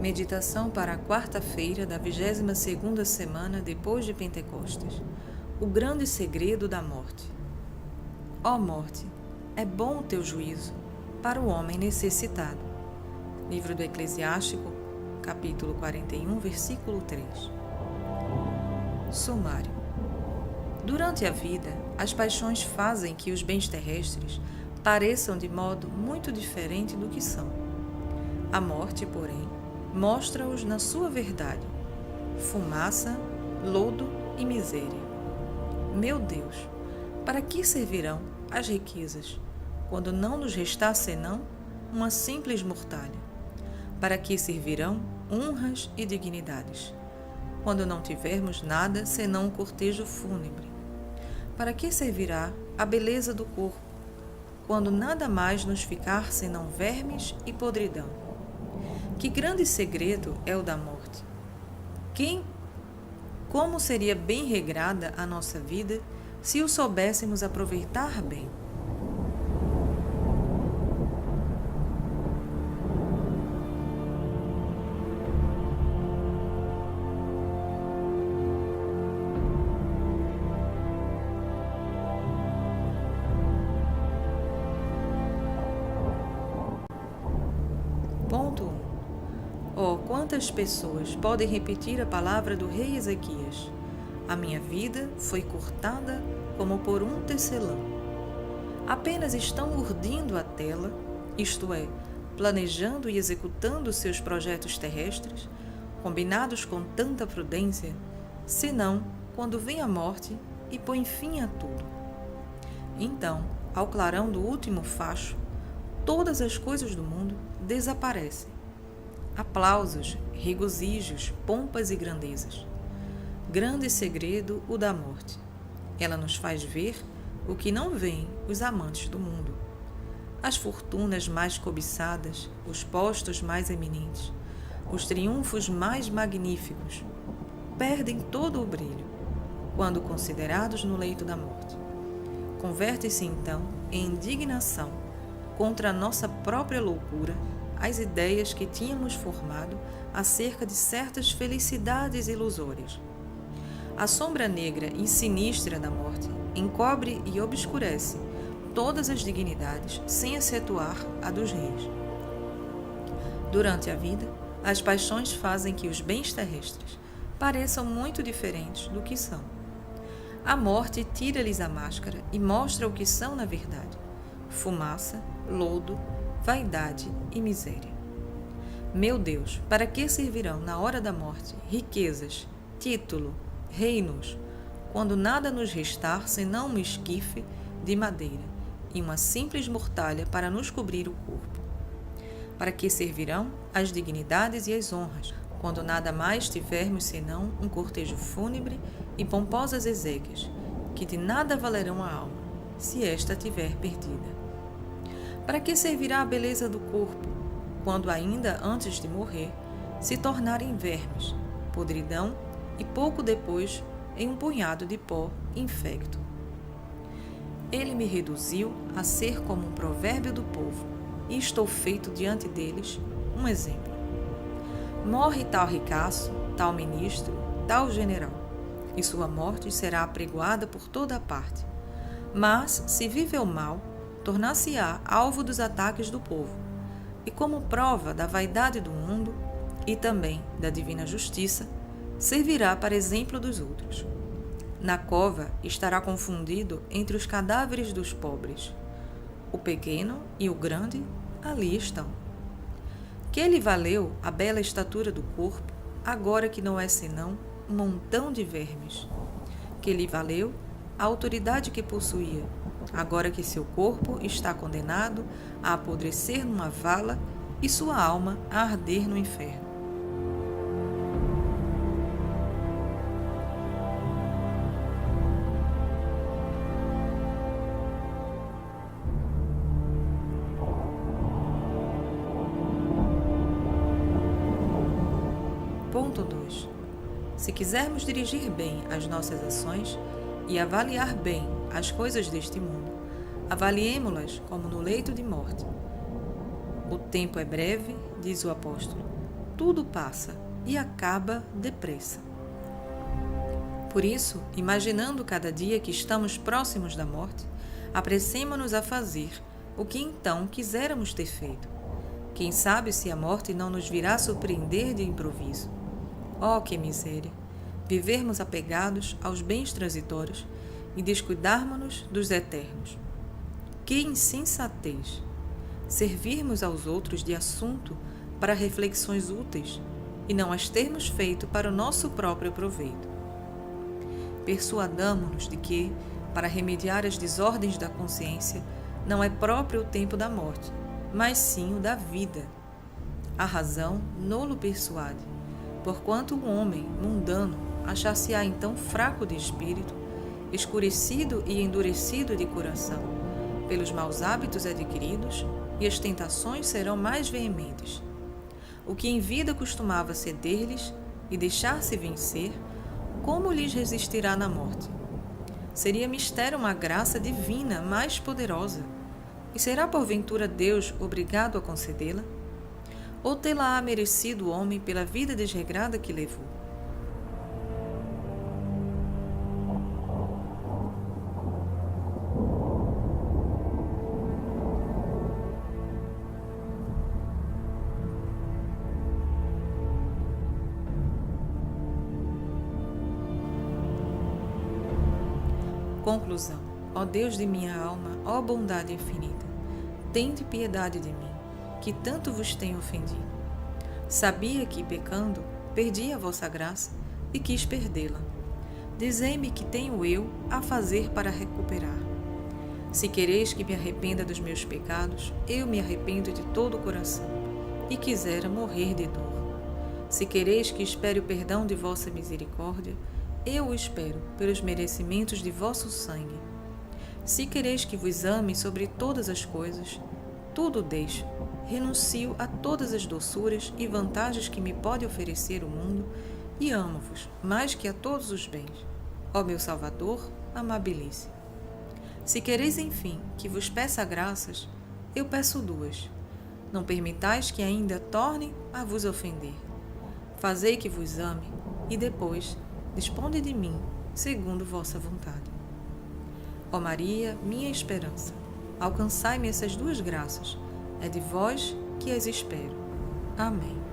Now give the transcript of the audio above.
Meditação para a quarta-feira da 22ª semana depois de Pentecostes. O grande segredo da morte. Ó morte, é bom o teu juízo para o homem necessitado. Livro do Eclesiástico, capítulo 41, versículo 3. Sumário. Durante a vida, as paixões fazem que os bens terrestres pareçam de modo muito diferente do que são. A morte, porém, mostra-os na sua verdade: fumaça, lodo e miséria. Meu Deus, para que servirão as riquezas, quando não nos restar senão uma simples mortalha? Para que servirão honras e dignidades, quando não tivermos nada senão um cortejo fúnebre? Para que servirá a beleza do corpo, quando nada mais nos ficar senão vermes e podridão? Que grande segredo é o da morte! Como seria bem regrada a nossa vida se o soubéssemos aproveitar bem? Ponto 1. Oh, quantas pessoas podem repetir a palavra do rei Ezequias: a minha vida foi cortada como por um tecelão. Apenas estão urdindo a tela, isto é, planejando e executando seus projetos terrestres, combinados com tanta prudência, senão quando vem a morte e põe fim a tudo. Então, ao clarão do último facho, todas as coisas do mundo desaparecem. Aplausos, regozijos, pompas e grandezas. Grande segredo o da morte. Ela nos faz ver o que não veem os amantes do mundo. As fortunas mais cobiçadas, os postos mais eminentes, os triunfos mais magníficos, perdem todo o brilho quando considerados no leito da morte. Converte-se então em indignação contra a nossa própria loucura as ideias que tínhamos formado acerca de certas felicidades ilusórias. A sombra negra e sinistra da morte encobre e obscurece todas as dignidades, sem excetuar a dos reis. Durante a vida, as paixões fazem que os bens terrestres pareçam muito diferentes do que são. A morte tira-lhes a máscara e mostra o que são na verdade: fumaça, lodo, vaidade e miséria. Meu Deus, para que servirão na hora da morte riquezas, título, reinos, quando nada nos restar senão um esquife de madeira e uma simples mortalha para nos cobrir o corpo? Para que servirão as dignidades e as honras, quando nada mais tivermos senão um cortejo fúnebre e pomposas exéquias, que de nada valerão a alma, se esta tiver perdida? Para que servirá a beleza do corpo, quando ainda antes de morrer se tornarem vermes, podridão e pouco depois em um punhado de pó infecto? Ele me reduziu a ser como um provérbio do povo, e estou feito diante deles um exemplo. Morre tal ricaço, tal ministro, tal general, e sua morte será apregoada por toda a parte. Mas, se vive o mal, tornar-se-á alvo dos ataques do povo, e como prova da vaidade do mundo e também da divina justiça, servirá para exemplo dos outros. Na cova estará confundido entre os cadáveres dos pobres. O pequeno e o grande ali estão. Que lhe valeu a bela estatura do corpo, agora que não é senão um montão de vermes? Que lhe valeu a autoridade que possuía, agora que seu corpo está condenado a apodrecer numa vala e sua alma a arder no inferno? Ponto 2. Se quisermos dirigir bem as nossas ações e avaliar bem as coisas deste mundo, avaliemo-las como no leito de morte. O tempo é breve, diz o apóstolo, tudo passa e acaba depressa. Por isso, imaginando cada dia que estamos próximos da morte, apressemo-nos a fazer o que então quiséramos ter feito. Quem sabe se a morte não nos virá surpreender de improviso. Oh, que miséria! Vivermos apegados aos bens transitórios e descuidarmos-nos dos eternos. Que insensatez! Servirmos aos outros de assunto para reflexões úteis e não as termos feito para o nosso próprio proveito. Persuadamo-nos de que, para remediar as desordens da consciência, não é próprio o tempo da morte, mas sim o da vida. A razão nolo persuade, porquanto o homem mundano achar-se-á então fraco de espírito, escurecido e endurecido de coração, pelos maus hábitos adquiridos, e as tentações serão mais veementes. O que em vida costumava ceder-lhes e deixar-se vencer, como lhes resistirá na morte? Seria mistério uma graça divina mais poderosa, e será porventura Deus obrigado a concedê-la? Ou tê-la-á merecido o homem pela vida desregrada que levou? Conclusão. Ó Deus de minha alma, ó bondade infinita, tende piedade de mim, que tanto vos tenho ofendido. Sabia que, pecando, perdi a vossa graça e quis perdê-la. Dizei-me que tenho eu a fazer para recuperar. Se quereis que me arrependa dos meus pecados, eu me arrependo de todo o coração, e quisera morrer de dor. Se quereis que espere o perdão de vossa misericórdia, eu o espero pelos merecimentos de vosso sangue. Se quereis que vos ame sobre todas as coisas, tudo deixo, renuncio a todas as doçuras e vantagens que me pode oferecer o mundo e amo-vos mais que a todos os bens. Ó meu Salvador, amabilíssimo. Se quereis, enfim, que vos peça graças, eu peço duas. Não permitais que ainda torne a vos ofender. Fazei que vos ame e depois disponde de mim, segundo vossa vontade. Ó Maria, minha esperança, alcançai-me essas duas graças, é de vós que as espero. Amém.